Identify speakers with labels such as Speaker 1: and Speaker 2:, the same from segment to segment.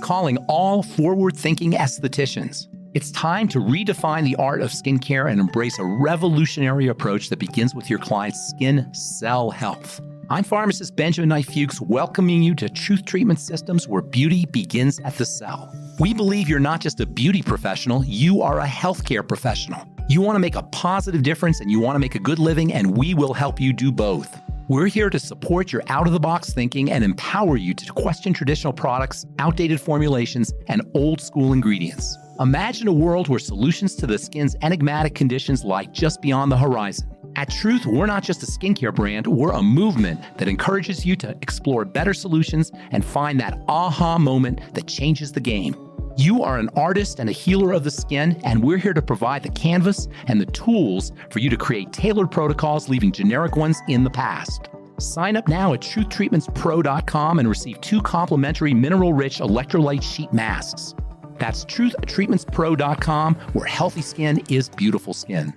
Speaker 1: calling all forward-thinking estheticians. It's time to redefine the art of skincare and embrace a revolutionary approach that begins with your client's skin cell health. I'm pharmacist Ben Fuchs, welcoming you to Truth Treatment Systems, where beauty begins at the cell. We believe you're not just a beauty professional, you are a healthcare professional. You want to make a positive difference and you want to make a good living, and we will help you do both. We're here to support your out-of-the-box thinking and empower you to question traditional products, outdated formulations, and old-school ingredients. Imagine a world where solutions to the skin's enigmatic conditions lie just beyond the horizon. At Truth, we're not just a skincare brand, we're a movement that encourages you to explore better solutions and find that aha moment that changes the game. You are an artist and a healer of the skin, and we're here to provide the canvas and the tools for you to create tailored protocols, leaving generic ones in the past. Sign up now at truthtreatmentspro.com and receive 2 complimentary mineral-rich electrolyte sheet masks. That's truthtreatmentspro.com, where healthy skin is beautiful skin.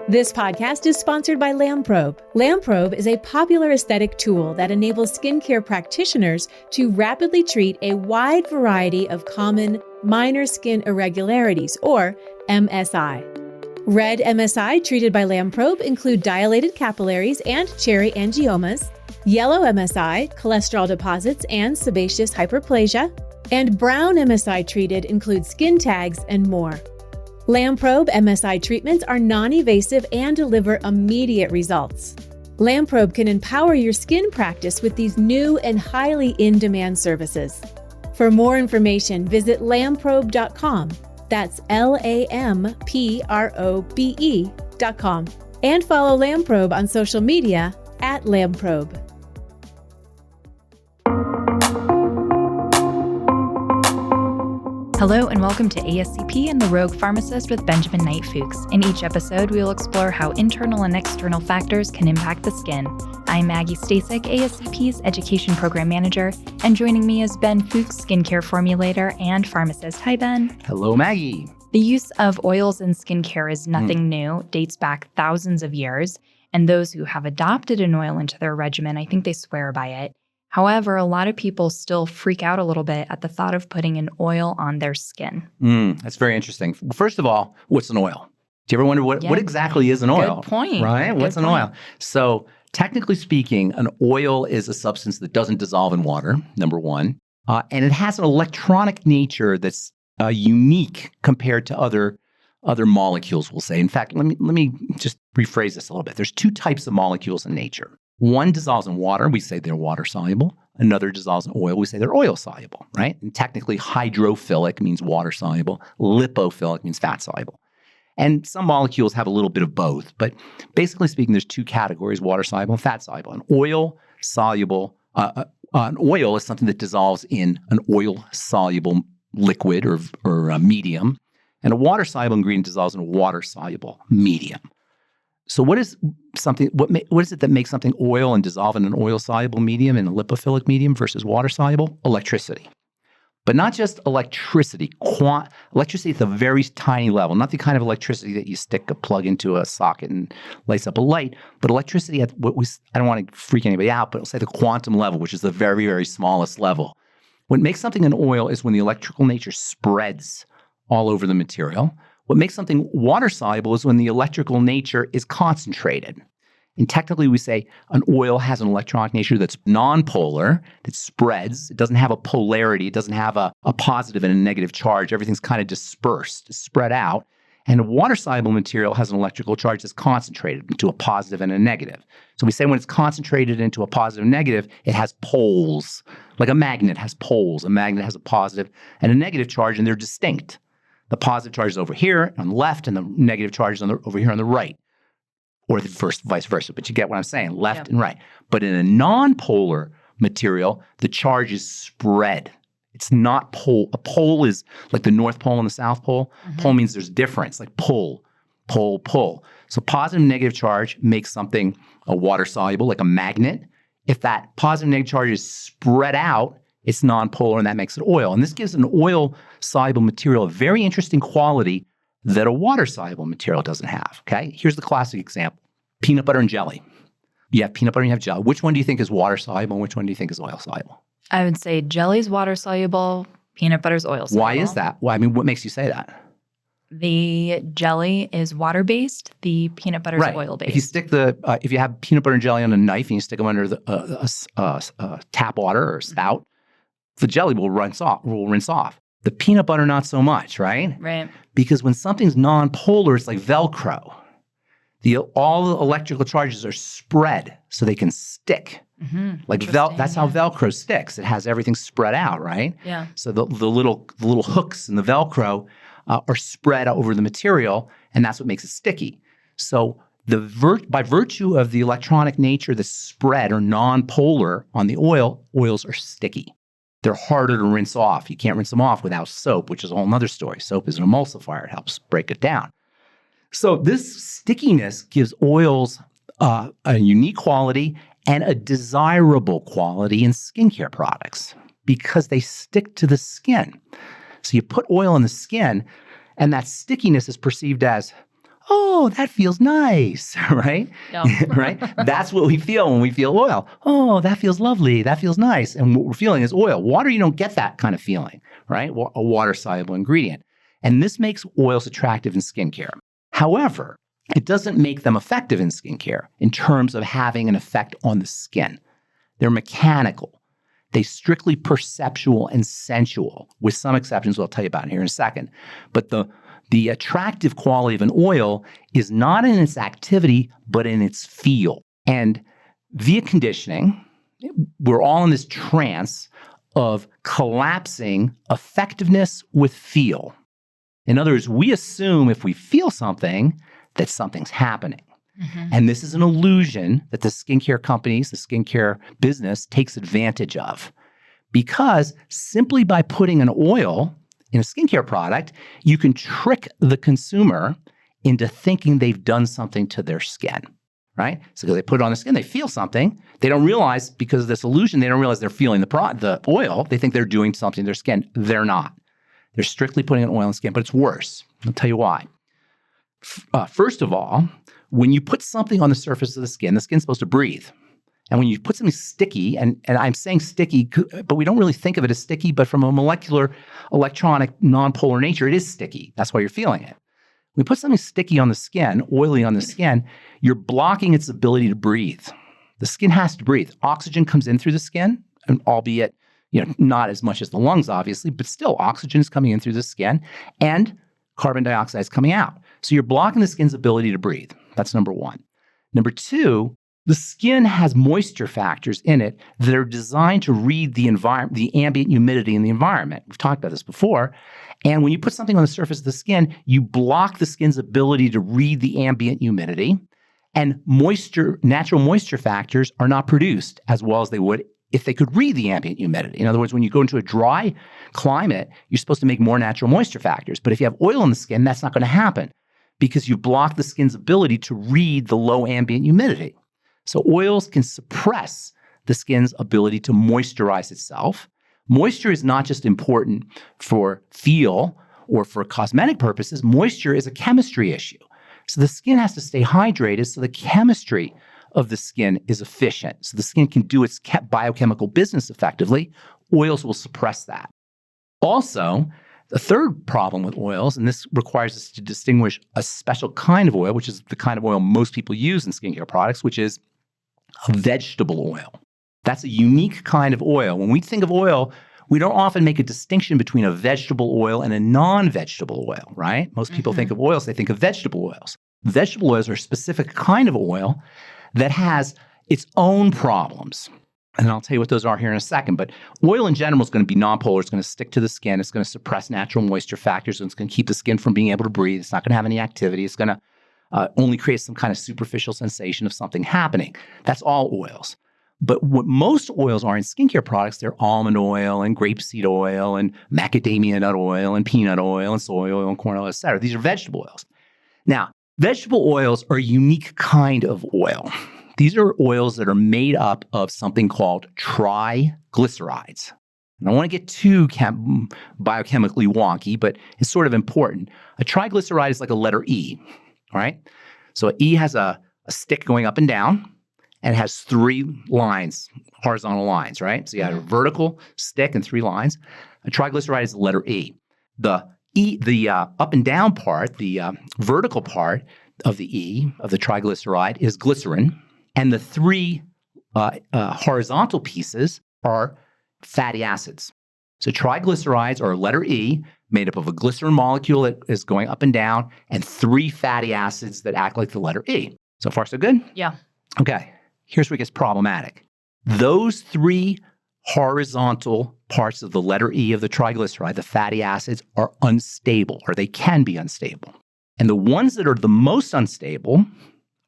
Speaker 2: This podcast is sponsored by LAMPROBE. LAMPROBE is a popular aesthetic tool that enables skincare practitioners to rapidly treat a wide variety of common minor skin irregularities, or MSI. Red MSI treated by LAMPROBE include dilated capillaries and cherry angiomas, yellow MSI, cholesterol deposits and sebaceous hyperplasia, and brown MSI treated include skin tags and more. LAMPROBE MSI treatments are non-invasive and deliver immediate results. LAMPROBE can empower your skin practice with these new and highly in-demand services. For more information, visit lamprobe.com. That's LAMPROBE.com. And follow LAMPROBE on social media at LAMPROBE.
Speaker 3: Hello and welcome to ASCP and the Rogue Pharmacist with Benjamin Knight Fuchs. In each episode, we will explore how internal and external factors can impact the skin. I'm Maggie Stasek, ASCP's Education Program Manager, and joining me is Ben Fuchs, Skincare Formulator and Pharmacist. Hi, Ben.
Speaker 1: Hello, Maggie.
Speaker 3: The use of oils in skincare is nothing new, dates back thousands of years, and those who have adopted an oil into their regimen, I think they swear by it. However, a lot of people still freak out a little bit at the thought of putting an oil on their skin.
Speaker 1: That's very interesting. First of all, what's an oil? Do you ever wonder what exactly is an oil?
Speaker 3: Good point.
Speaker 1: Right? What's an oil? So technically speaking, an oil is a substance that doesn't dissolve in water, number one. And it has an electronic nature that's unique compared to other molecules, we'll say. In fact, let me just rephrase this a little bit. There's 2 types of molecules in nature. One dissolves in water, we say they're water soluble. Another dissolves in oil, we say they're oil soluble, right? And technically hydrophilic means water soluble, lipophilic means fat soluble. And some molecules have a little bit of both, but basically speaking, there's 2 categories, water soluble and fat soluble. An oil is something that dissolves in an oil soluble liquid or medium, and a water soluble ingredient dissolves in a water soluble medium. So what is it that makes something oil and dissolve in an oil-soluble medium and a lipophilic medium versus water-soluble? Electricity. But not just electricity. Electricity at the very tiny level, not the kind of electricity that you stick a plug into a socket and lights up a light, but electricity at I don't want to freak anybody out, but I'll say the quantum level, which is the very, very smallest level. What makes something an oil is when the electrical nature spreads all over the material. What makes something water-soluble is when the electrical nature is concentrated. And technically, we say an oil has an electronic nature that's nonpolar, that spreads. It doesn't have a polarity. It doesn't have a positive and a negative charge. Everything's kind of dispersed, spread out. And a water-soluble material has an electrical charge that's concentrated into a positive and a negative. So we say when it's concentrated into a positive and negative, it has poles. Like a magnet has poles. A magnet has a positive and a negative charge, and they're distinct. The positive charge is over here on the left, and the negative charge is over here on the right, or the vice versa. But you get what I'm saying, left and right. But in a non-polar material, the charge is spread. It's not pole. A pole is like the North Pole and the South Pole. Mm-hmm. Pole means there's difference, like pull. So positive and negative charge makes something a water-soluble, like a magnet. If that positive and negative charge is spread out, it's nonpolar, and that makes it oil. And this gives an oil-soluble material a very interesting quality that a water-soluble material doesn't have, okay? Here's the classic example. Peanut butter and jelly. You have peanut butter and you have jelly. Which one do you think is water-soluble and which one do you think is oil-soluble?
Speaker 3: I would say jelly's water soluble, peanut butter's oil soluble.
Speaker 1: Why is that? Well, I mean, what makes you say that?
Speaker 3: The jelly is water-based. The peanut butter is oil-based.
Speaker 1: If you stick if you have peanut butter and jelly on a knife and you stick them under the tap water or spout, the jelly will rinse off. The peanut butter, not so much, right?
Speaker 3: Right.
Speaker 1: Because when something's non-polar, it's like Velcro. All the electrical charges are spread so they can stick.
Speaker 3: Mm-hmm.
Speaker 1: Like that's how Velcro sticks. It has everything spread out, right?
Speaker 3: Yeah.
Speaker 1: So the little hooks in the Velcro are spread over the material, and that's what makes it sticky. So by virtue of the electronic nature, the spread or non-polar on the oils are sticky. They're harder to rinse off. You can't rinse them off without soap, which is a whole other story. Soap is an emulsifier. It helps break it down. So this stickiness gives oils a unique quality and a desirable quality in skincare products because they stick to the skin. So you put oil on the skin, and that stickiness is perceived as, oh, that feels nice, right? Yep. Right? That's what we feel when we feel oil. Oh, that feels lovely. That feels nice. And what we're feeling is oil. Water, you don't get that kind of feeling, right? A water-soluble ingredient. And this makes oils attractive in skincare. However, it doesn't make them effective in skincare in terms of having an effect on the skin. They're mechanical. They're strictly perceptual and sensual, with some exceptions I'll tell you about here in a second. But the attractive quality of an oil is not in its activity, but in its feel. And via conditioning, we're all in this trance of collapsing effectiveness with feel. In other words, we assume if we feel something, that something's happening. Mm-hmm. And this is an illusion that the skincare companies, the skincare business takes advantage of. Because simply by putting an oil in a skincare product, you can trick the consumer into thinking they've done something to their skin, right? So they put it on the skin, they feel something. They don't realize, because of this illusion, they don't realize they're feeling the oil. They think they're doing something to their skin. They're not. They're strictly putting an oil on the skin, but it's worse. I'll tell you why. First of all, when you put something on the surface of the skin's supposed to breathe. And when you put something sticky, and I'm saying sticky, but we don't really think of it as sticky, but from a molecular, electronic, non-polar nature, it is sticky. That's why you're feeling it. When you put something sticky on the skin, oily on the skin, you're blocking its ability to breathe. The skin has to breathe. Oxygen comes in through the skin, and albeit not as much as the lungs, obviously, but still oxygen is coming in through the skin, and carbon dioxide is coming out. So you're blocking the skin's ability to breathe. That's number one. Number two, the skin has moisture factors in it that are designed to read the environment, the ambient humidity in the environment. We've talked about this before. And when you put something on the surface of the skin, you block the skin's ability to read the ambient humidity. And natural moisture factors are not produced as well as they would if they could read the ambient humidity. In other words, when you go into a dry climate, you're supposed to make more natural moisture factors. But if you have oil in the skin, that's not going to happen because you block the skin's ability to read the low ambient humidity. So oils can suppress the skin's ability to moisturize itself. Moisture is not just important for feel or for cosmetic purposes. Moisture is a chemistry issue. So the skin has to stay hydrated so the chemistry of the skin is efficient. So the skin can do its biochemical business effectively. Oils will suppress that. Also, the third problem with oils, and this requires us to distinguish a special kind of oil, which is the kind of oil most people use in skincare products, which is a vegetable oil. That's a unique kind of oil. When we think of oil, we don't often make a distinction between a vegetable oil and a non-vegetable oil, right? Most people think of oils, they think of vegetable oils. Vegetable oils are a specific kind of oil that has its own problems. And I'll tell you what those are here in a second. But oil in general is going to be nonpolar. It's going to stick to the skin. It's going to suppress natural moisture factors. And it's going to keep the skin from being able to breathe. It's not going to have any activity. It's going to only create some kind of superficial sensation of something happening. That's all oils. But what most oils are in skincare products, they're almond oil and grapeseed oil and macadamia nut oil and peanut oil and soy oil and corn oil, et cetera. These are vegetable oils. Now, vegetable oils are a unique kind of oil. These are oils that are made up of something called triglycerides. And I don't want to get too biochemically wonky, but it's sort of important. A triglyceride is like a letter E, all right? So an E has a stick going up and down, and it has 3 lines, horizontal lines, right? So you have a vertical stick and 3 lines. A triglyceride is the letter E. The up and down part, the vertical part of the E, of the triglyceride, is glycerin. And the 3 horizontal pieces are fatty acids. So triglycerides are letter E, made up of a glycerin molecule that is going up and down, and 3 fatty acids that act like the letter E. So far, so good?
Speaker 3: Yeah.
Speaker 1: Okay, here's where it gets problematic. Those 3 horizontal parts of the letter E of the triglyceride, the fatty acids, are unstable, or they can be unstable. And the ones that are the most unstable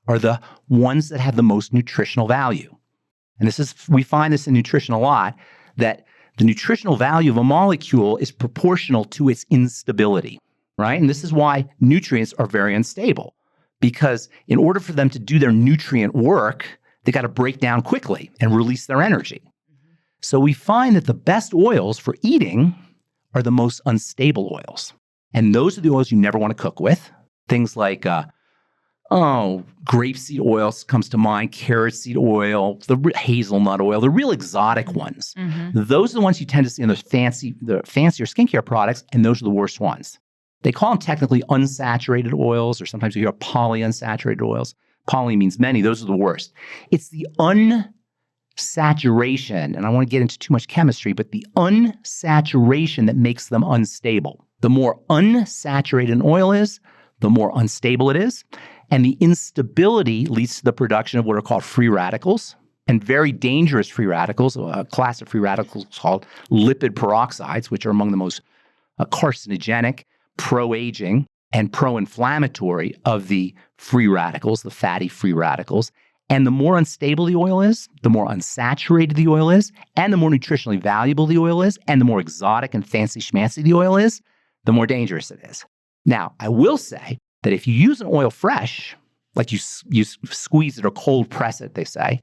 Speaker 1: are the ones that have the most nutritional value. And we find this in nutrition a lot, that the nutritional value of a molecule is proportional to its instability, right? And this is why nutrients are very unstable, because in order for them to do their nutrient work, they got to break down quickly and release their energy. So we find that the best oils for eating are the most unstable oils. And those are the oils you never want to cook with. Things like, grapeseed oil comes to mind, carrot seed oil, the hazelnut oil, the real exotic ones. Those are the ones you tend to see in the fancier skincare products, and those are the worst ones. They call them technically unsaturated oils, or sometimes you hear polyunsaturated oils. Poly means many. Those are the worst. It's the unsaturation, and I want to get into too much chemistry, but the unsaturation that makes them unstable. The more unsaturated an oil is, the more unstable it is. And the instability leads to the production of what are called free radicals, and very dangerous free radicals. A class of free radicals called lipid peroxides, which are among the most carcinogenic, pro-aging, and pro-inflammatory of the free radicals, the fatty free radicals. And the more unstable the oil is, the more unsaturated the oil is, and the more nutritionally valuable the oil is, and the more exotic and fancy schmancy the oil is, the more dangerous it is. Now, I will say that if you use an oil fresh, like you squeeze it or cold press it, they say,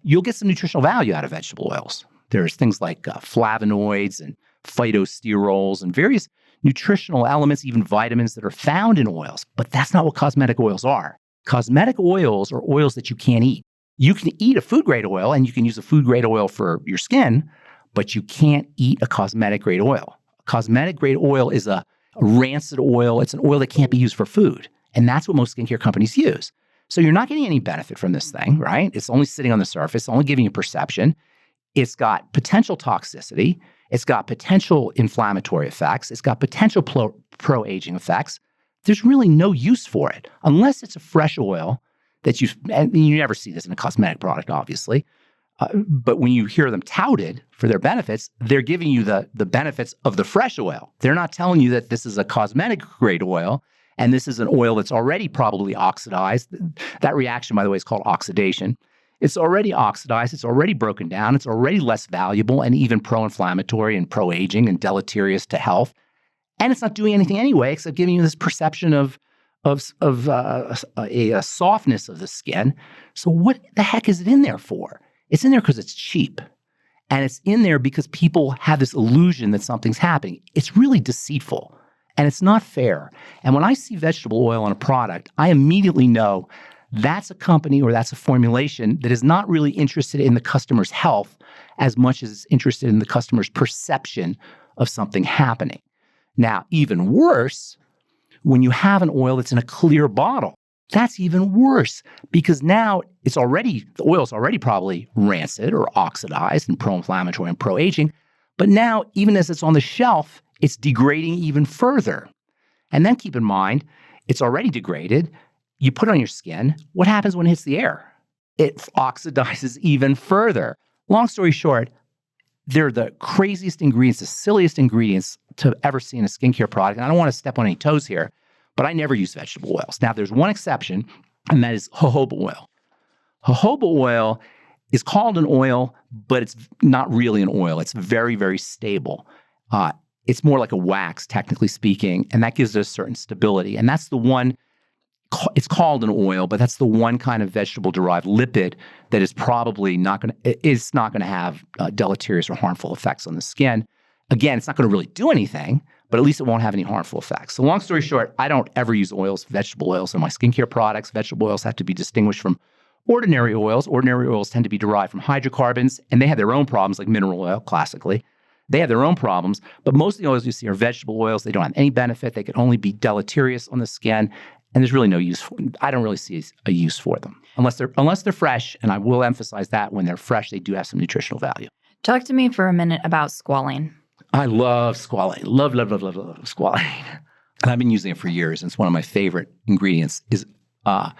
Speaker 1: you'll get some nutritional value out of vegetable oils. There's things like flavonoids and phytosterols and various nutritional elements, even vitamins that are found in oils. But that's not what cosmetic oils are. Cosmetic oils are oils that you can't eat. You can eat a food-grade oil, and you can use a food-grade oil for your skin, but you can't eat a cosmetic-grade oil. A cosmetic-grade oil is a rancid oil. It's an oil that can't be used for food. And that's what most skincare companies use. So you're not getting any benefit from this thing, right? It's only sitting on the surface, only giving you perception. It's got potential toxicity. It's got potential inflammatory effects. It's got potential pro-aging effects. There's really no use for it unless it's a fresh oil that and you never see this in a cosmetic product, obviously. But when you hear them touted for their benefits, they're giving you the benefits of the fresh oil. They're not telling you that this is a cosmetic grade oil and this is an oil that's already probably oxidized. That reaction, by the way, is called oxidation. It's already oxidized. It's already broken down. It's already less valuable and even pro-inflammatory and pro-aging and deleterious to health. And it's not doing anything anyway, except giving you this perception of a softness of the skin. So what the heck is it in there for? It's in there because it's cheap. And it's in there because people have this illusion that something's happening. It's really deceitful. And it's not fair. And when I see vegetable oil on a product, I immediately know that's a company or that's a formulation that is not really interested in the customer's health as much as it's interested in the customer's perception of something happening. Now, even worse, when you have an oil that's in a clear bottle, that's even worse because now the oil's already probably rancid or oxidized and pro-inflammatory and pro-aging. But now, even as it's on the shelf, it's degrading even further. And then keep in mind, it's already degraded. You put it on your skin. What happens when it hits the air? It oxidizes even further. Long story short, they're the craziest ingredients, the silliest ingredients to ever see in a skincare product. And I don't want to step on any toes here, but I never use vegetable oils. Now, there's one exception, and that is jojoba oil. Jojoba oil is called an oil, but it's not really an oil. It's very, very stable. It's more like a wax, technically speaking, and that gives it a certain stability. And that's the one, it's called an oil, but that's the one kind of vegetable-derived lipid that is probably not going to have deleterious or harmful effects on the skin. Again, it's not going to really do anything, but at least it won't have any harmful effects. So long story short, I don't ever use vegetable oils in my skincare products. Vegetable oils have to be distinguished from ordinary oils. Ordinary oils tend to be derived from hydrocarbons, and they have their own problems, like mineral oil, classically. They have their own problems, but most of the oils you see are vegetable oils. They don't have any benefit. They can only be deleterious on the skin, and there's really no use for them. I don't really see a use for them unless they're fresh, and I will emphasize that when they're fresh, they do have some nutritional value.
Speaker 3: Talk to me for a minute about squalane.
Speaker 1: I love squalane. Love squalane. And I've been using it for years. And it's one of my favorite ingredients. It's a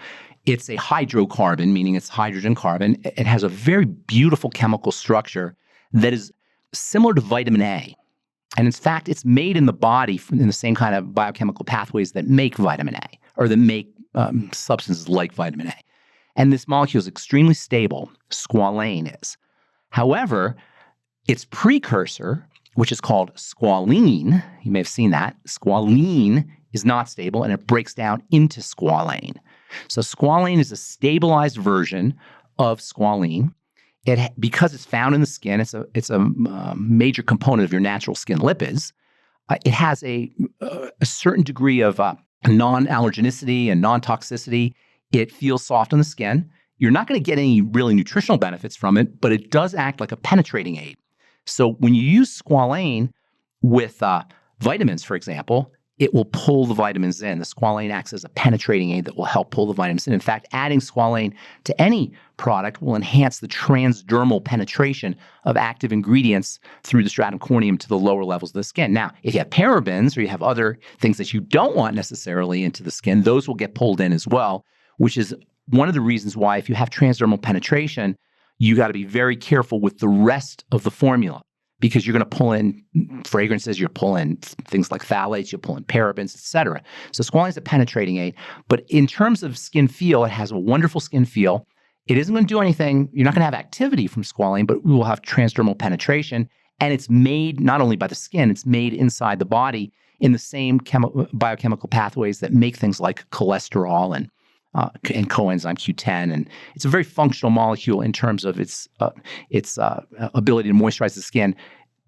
Speaker 1: hydrocarbon, meaning it's hydrogen carbon. It has a very beautiful chemical structure that is similar to vitamin A. And in fact, it's made in the body in the same kind of biochemical pathways that make vitamin A, or that make substances like vitamin A. And this molecule is extremely stable. Squalane is. However, its precursor, which is called squalene, you may have seen that. Squalene is not stable, and it breaks down into squalane. So squalane is a stabilized version of squalene. Because it's found in the skin, it's a major component of your natural skin lipids. It has a certain degree of non-allergenicity and non-toxicity. It feels soft on the skin. You're not going to get any really nutritional benefits from it, but it does act like a penetrating aid. So when you use squalane with vitamins, for example, it will pull the vitamins in. The squalane acts as a penetrating aid that will help pull the vitamins in. In fact, adding squalane to any product will enhance the transdermal penetration of active ingredients through the stratum corneum to the lower levels of the skin. Now, if you have parabens or you have other things that you don't want necessarily into the skin, those will get pulled in as well, which is one of the reasons why if you have transdermal penetration, you got to be very careful with the rest of the formula, because you're going to pull in fragrances, you're pulling things like phthalates, you'll pull in parabens, et cetera. So squalane is a penetrating aid. But in terms of skin feel, it has a wonderful skin feel. It isn't going to do anything. You're not going to have activity from squalane, but we will have transdermal penetration. And it's made not only by the skin, it's made inside the body in the same biochemical pathways that make things like cholesterol and coenzyme Q10, and it's a very functional molecule in terms of its ability to moisturize the skin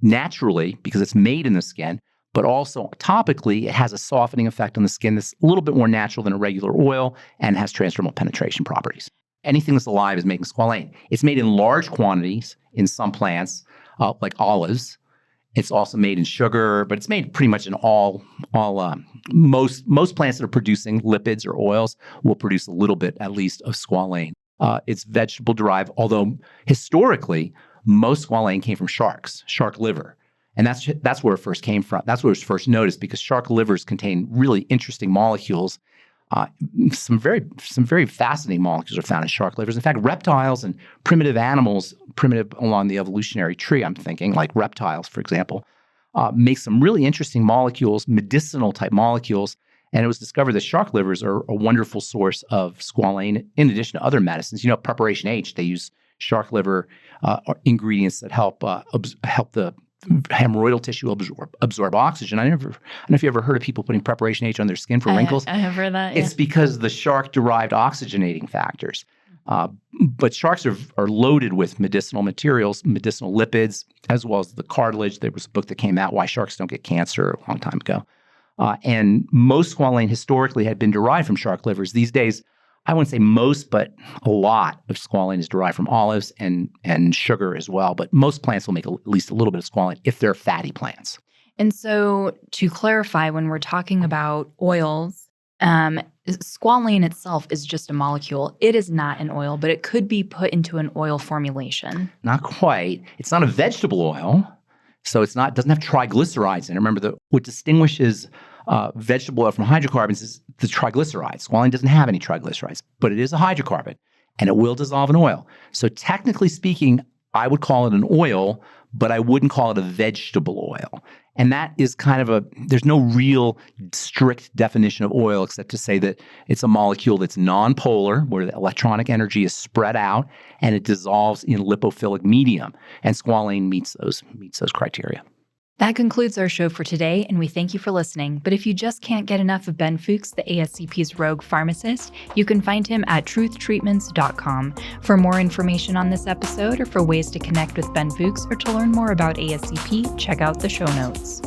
Speaker 1: naturally because it's made in the skin, but also topically it has a softening effect on the skin that's a little bit more natural than a regular oil and has transdermal penetration properties. Anything that's alive is making squalane. It's made in large quantities in some plants, like olives. It's also made in sugar, but it's made pretty much in most plants that are producing lipids or oils will produce a little bit, at least, of squalane. It's vegetable derived, although historically, most squalane came from shark liver. And that's where it first came from. That's where it was first noticed, because shark livers contain really interesting molecules. Some very fascinating molecules are found in shark livers. In fact, reptiles and primitive animals, primitive along the evolutionary tree, I'm thinking, like reptiles, for example, make some really interesting molecules, medicinal type molecules. And it was discovered that shark livers are a wonderful source of squalane in addition to other medicines. You know, Preparation H, they use shark liver ingredients that help the hemorrhoidal tissue absorb oxygen. I don't know if you ever heard of people putting Preparation H on their skin for wrinkles.
Speaker 3: I have heard that. Yeah.
Speaker 1: It's because of the shark-derived oxygenating factors. But sharks are loaded with medicinal materials, medicinal lipids, as well as the cartilage. There was a book that came out, Why Sharks Don't Get Cancer, a long time ago. And most squalane historically had been derived from shark livers. These days, I wouldn't say most, but a lot of squalane is derived from olives and sugar as well. But most plants will make at least a little bit of squalane if they're fatty plants.
Speaker 3: And so to clarify, when we're talking about oils, squalane itself is just a molecule. It is not an oil, but it could be put into an oil formulation.
Speaker 1: Not quite. It's not a vegetable oil, so doesn't have triglycerides in it. Remember, what distinguishes vegetable oil from hydrocarbons is the triglycerides. Squalane doesn't have any triglycerides, but it is a hydrocarbon, and it will dissolve in oil. So technically speaking, I would call it an oil, but I wouldn't call it a vegetable oil. And that is kind of there's no real strict definition of oil except to say that it's a molecule that's nonpolar, where the electronic energy is spread out, and it dissolves in lipophilic medium. And squalane meets those criteria.
Speaker 3: That concludes our show for today, and we thank you for listening. But if you just can't get enough of Ben Fuchs, the ASCP's Rogue Pharmacist, you can find him at truthtreatments.com. For more information on this episode, or for ways to connect with Ben Fuchs, or to learn more about ASCP, check out the show notes.